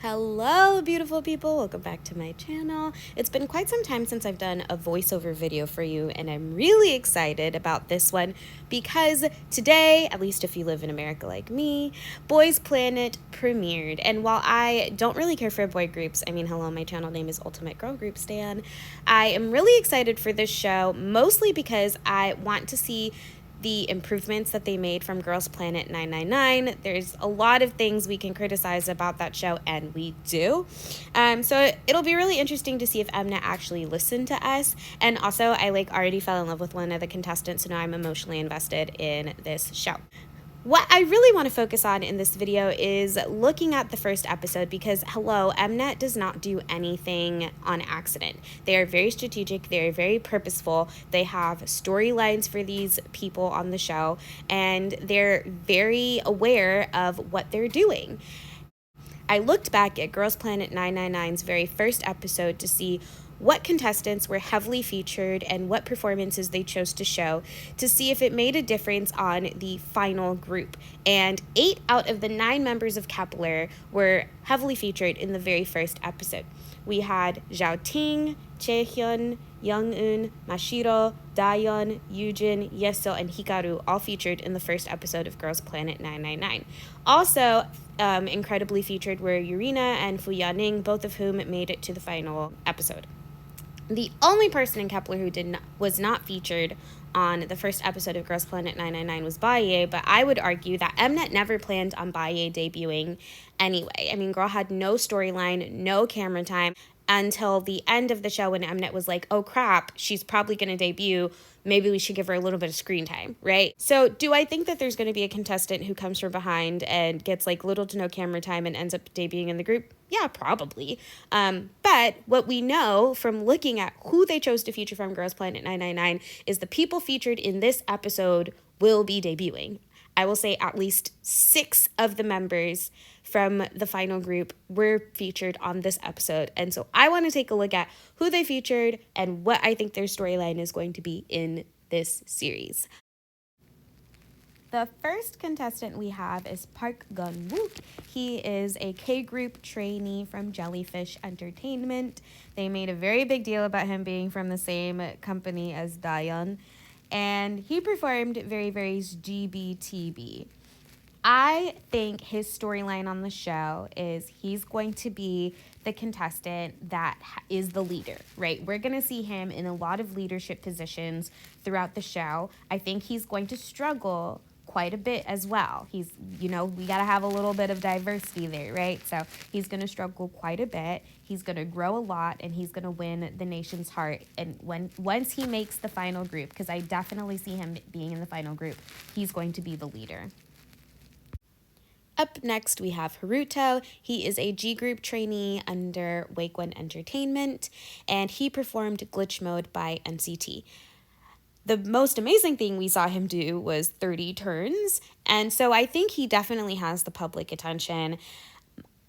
Hello, beautiful people. Welcome back to my channel. It's been quite some time since I've done a voiceover video for you, and I'm really excited about this one because today, at least if you live in America like me, Boys Planet premiered. And while I don't really care for boy groups, I mean, hello, my channel name is Ultimate Girl Group Stan, I am really excited for this show, mostly because I want to see the improvements that they made from Girls Planet 999. There's a lot of things we can criticize about that show, and we do. So it'll be really interesting to see if Mnet actually listened to us. And also, I already fell in love with one of the contestants, so now I'm emotionally invested in this show. What I really want to focus on in this video is looking at the first episode because, hello, Mnet does not do anything on accident. They are very strategic, they are very purposeful, they have storylines for these people on the show, and they're very aware of what they're doing. I looked back at Girls Planet 999's very first episode to see what contestants were heavily featured and what performances they chose to show to see if it made a difference on the final group. And 8 out of the 9 members of Kep1er were heavily featured in the very first episode. We had Zhao Ting, Chaehyun, Young-eun, Mashiro, Dayeon, Yoojin, Yesil, and Hikaru all featured in the first episode of Girls Planet 999. Also, incredibly featured were Yurina and Fu Yaning, both of whom made it to the final episode. The only person in Kep1er who was not featured on the first episode of Girls Planet 999 was Baye, but I would argue that Mnet never planned on Baye debuting anyway. I mean, girl had no storyline, no camera time until the end of the show when Mnet was like, oh crap, she's probably going to debut. Maybe we should give her a little bit of screen time, right? So do I think that there's going to be a contestant who comes from behind and gets little to no camera time and ends up debuting in the group? Yeah, probably. But what we know from looking at who they chose to feature from Girls Planet 999 is the people featured in this episode will be debuting. I will say at least 6 of the members from the final group were featured on this episode. And so I want to take a look at who they featured and what I think their storyline is going to be in this series. The first contestant we have is Park Gun-wook. He is a K-group trainee from Jellyfish Entertainment. They made a very big deal about him being from the same company as Dayeon. And he performed very, very GBTB. I think his storyline on the show is he's going to be the contestant that is the leader, right? We're going to see him in a lot of leadership positions throughout the show. I think he's going to struggle quite a bit as well. He's, we got to have a little bit of diversity there, right? So he's going to struggle quite a bit. He's going to grow a lot, and he's going to win the nation's heart. And once he makes the final group, because I definitely see him being in the final group, he's going to be the leader. Up next, we have Haruto. He is a G-group trainee under Wakeone Entertainment, and he performed Glitch Mode by NCT. The most amazing thing we saw him do was 30 turns, and so I think he definitely has the public attention.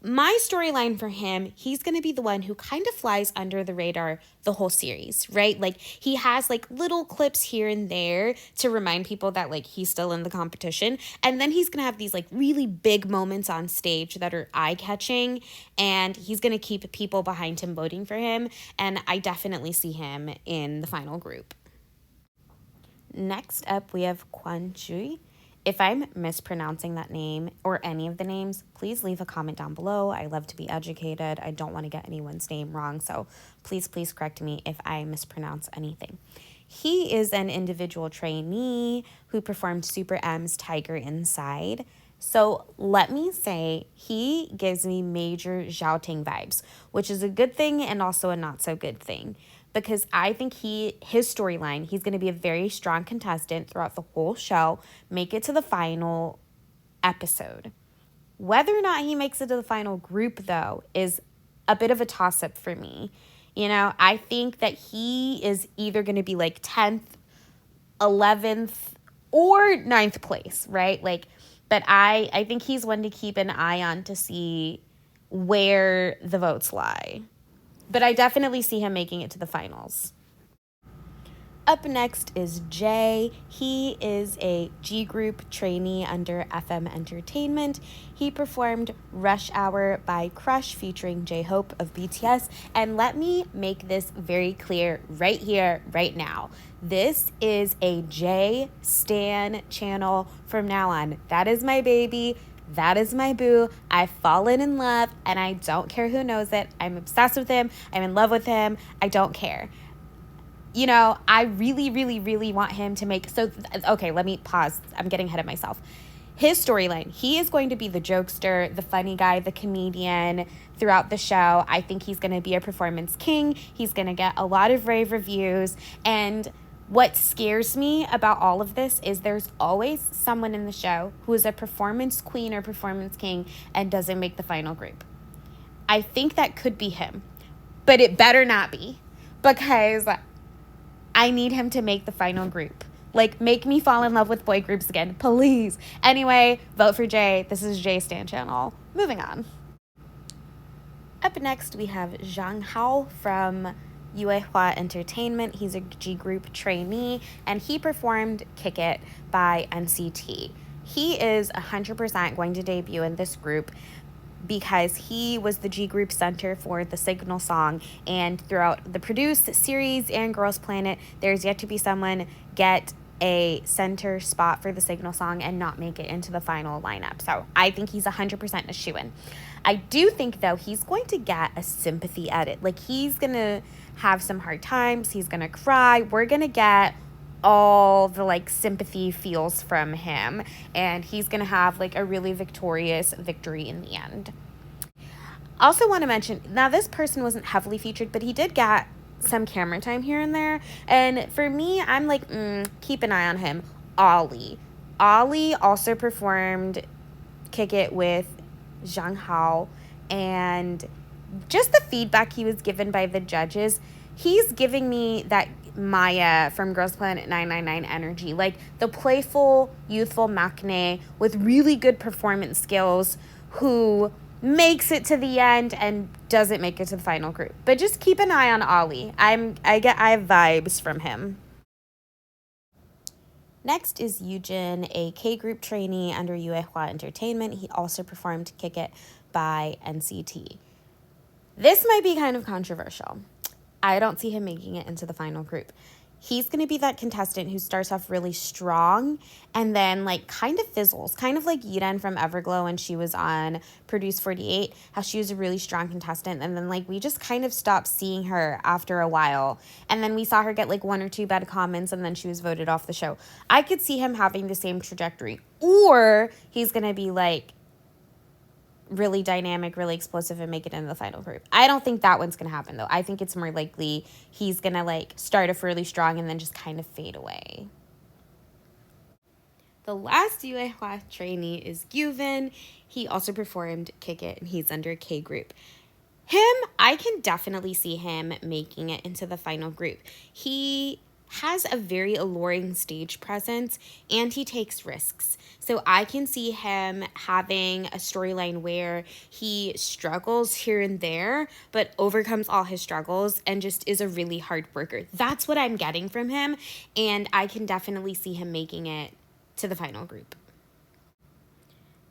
My storyline for him, he's going to be the one who kind of flies under the radar the whole series, right? He has little clips here and there to remind people that he's still in the competition. And then he's going to have these really big moments on stage that are eye-catching, and he's going to keep people behind him voting for him. And I definitely see him in the final group. Next up, we have Kwon Chui. If I'm mispronouncing that name or any of the names, please leave a comment down below. I love to be educated. I don't want to get anyone's name wrong, so please correct me if I mispronounce anything. He is an individual trainee who performed Super M's Tiger Inside. So let me say, he gives me major Zhao Ting vibes, which is a good thing and also a not so good thing. Because I think his storyline, he's going to be a very strong contestant throughout the whole show, make it to the final episode. Whether or not he makes it to the final group, though, is a bit of a toss-up for me. I think that he is either going to be 10th, 11th, or 9th place, right? But I think he's one to keep an eye on to see where the votes lie. But I definitely see him making it to the finals. Up next is Jay. He is a G Group trainee under FM Entertainment. He performed Rush Hour by Crush featuring J-Hope of BTS. And let me make this very clear right here, right now. This is a Jay Stan channel from now on. That is my baby. That is my boo. I've fallen in love and I don't care who knows it. I'm obsessed with him. I'm in love with him. I don't care. You know, I really, really, really want him to make... So, okay, let me pause. I'm getting ahead of myself. His storyline, he is going to be the jokester, the funny guy, the comedian throughout the show. I think he's going to be a performance king. He's going to get a lot of rave reviews. And what scares me about all of this is there's always someone in the show who is a performance queen or performance king and doesn't make the final group. I think that could be him, but it better not be, because I need him to make the final group. Like, make me fall in love with boy groups again, please. Anyway, vote for Jay. This is Jay Stan Channel. Moving on. Up next, we have Zhang Hao from Yuehua Entertainment. He's a G Group trainee, and he performed Kick It by NCT. He is 100% going to debut in this group because he was the G Group center for the Signal song, and throughout the Produce series and Girls Planet, there's yet to be someone get a center spot for the Signal song and not make it into the final lineup. So I think he's 100% a shoo-in. I do think, though, he's going to get a sympathy edit. Like, he's going to have some hard times. He's going to cry. We're going to get all the, like, sympathy feels from him. And he's going to have, like, a really victorious victory in the end. Also want to mention, now this person wasn't heavily featured, but he did get some camera time here and there. And for me, I'm like, keep an eye on him. Ollie. Ollie also performed Kick It with Zhang Hao. And just the feedback he was given by the judges, he's giving me that Maya from Girls Planet 999 energy. Like, the playful, youthful maknae with really good performance skills who makes it to the end and doesn't make it to the final group. But just keep an eye on Ollie. I have vibes from him. Next is Yujin, a K-Group trainee under Yuehua Entertainment. He also performed Kick It by NCT. This might be kind of controversial. I don't see him making it into the final group. He's going to be that contestant who starts off really strong and then, like, kind of fizzles. Kind of like Yiren from Everglow when she was on Produce 48, how she was a really strong contestant. And then, like, we just kind of stopped seeing her after a while. And then we saw her get, like, 1 or 2 bad comments, and then she was voted off the show. I could see him having the same trajectory. Or he's going to be, like, really dynamic, really explosive, and make it into the final group. I don't think that one's going to happen, though. I think it's more likely he's going to, like, start off really strong and then just kind of fade away. The last Yuehua trainee is Gyuvin. He also performed Kick It, and he's under K Group. Him, I can definitely see him making it into the final group. He has a very alluring stage presence, and he takes risks. So I can see him having a storyline where he struggles here and there, but overcomes all his struggles and just is a really hard worker. That's what I'm getting from him, and I can definitely see him making it to the final group.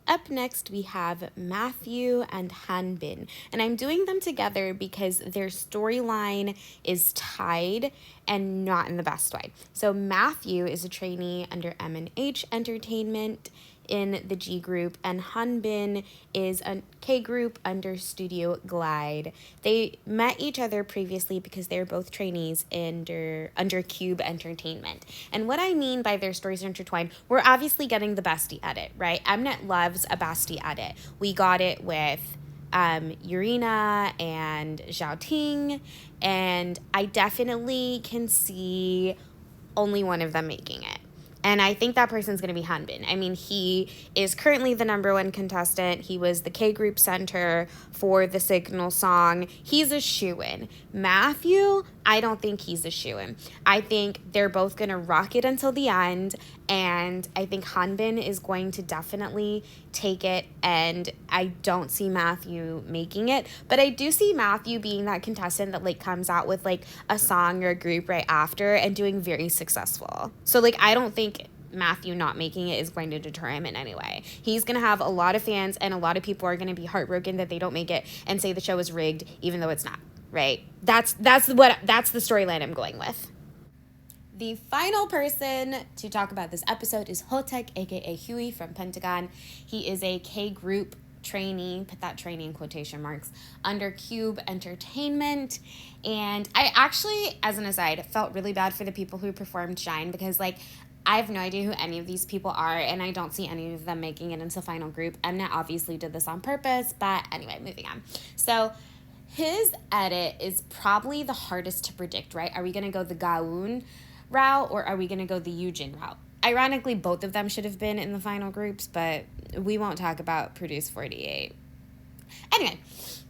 Up next, we have Matthew and Hanbin, and I'm doing them together because their storyline is tied and not in the best way. So Matthew is a trainee under M&H Entertainment in the G Group, and Hanbin is a K Group under Studio Glide. They met each other previously because they're both trainees under Cube Entertainment. And what I mean by their stories are intertwined, we're obviously getting the bestie edit, right? Mnet loves a bestie edit. We got it with Urina and Zhao Ting, and I definitely can see only one of them making it. And I think that person's going to be Hanbin. I mean, he is currently the #1 contestant. He was the K-Group center for the Signal song. He's a shoo-in. Matthew, I don't think he's a shoo-in. I think they're both going to rock it until the end, and I think Hanbin is going to definitely take it, and I don't see Matthew making it, but I do see Matthew being that contestant that like comes out with like a song or a group right after and doing very successful. So like I don't think Matthew not making it is going to deter him in any way. He's going to have a lot of fans, and a lot of people are going to be heartbroken that they don't make it and say the show is rigged, even though it's not, right? That's the storyline I'm going with. The final person to talk about this episode is Hotek, aka Huey from Pentagon. He is a K-group trainee, put that trainee in quotation marks, under Cube Entertainment. And I actually, as an aside, felt really bad for the people who performed Shine, because like I have no idea who any of these people are, and I don't see any of them making it into the final group. Mnet obviously did this on purpose, but anyway, moving on. So his edit is probably the hardest to predict, right? Are we going to go the Gaun route, or are we going to go the Yujin route? Ironically, both of them should have been in the final groups, but we won't talk about Produce 48. Anyway,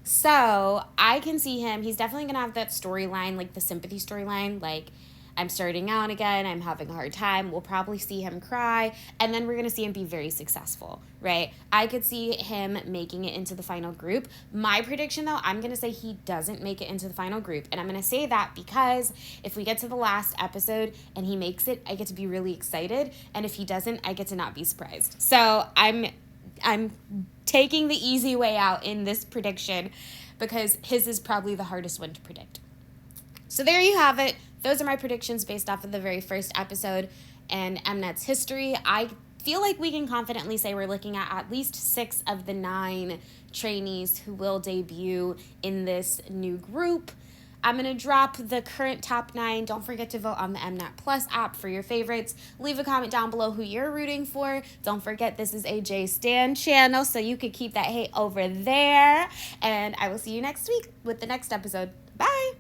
so I can see him. He's definitely going to have that storyline, like the sympathy storyline, like I'm starting out again, I'm having a hard time. We'll probably see him cry, and then we're going to see him be very successful, right? I could see him making it into the final group. My prediction, though, I'm going to say he doesn't make it into the final group, and I'm going to say that because if we get to the last episode and he makes it, I get to be really excited, and if he doesn't, I get to not be surprised. So I'm taking the easy way out in this prediction because his is probably the hardest one to predict. So there you have it. Those are my predictions based off of the very first episode and Mnet's history. I feel like we can confidently say we're looking at least 6 of the 9 trainees who will debut in this new group. I'm going to drop the current top 9. Don't forget to vote on the Mnet Plus app for your favorites. Leave a comment down below who you're rooting for. Don't forget this is a J Stan channel, so you could keep that hate over there. And I will see you next week with the next episode. Bye!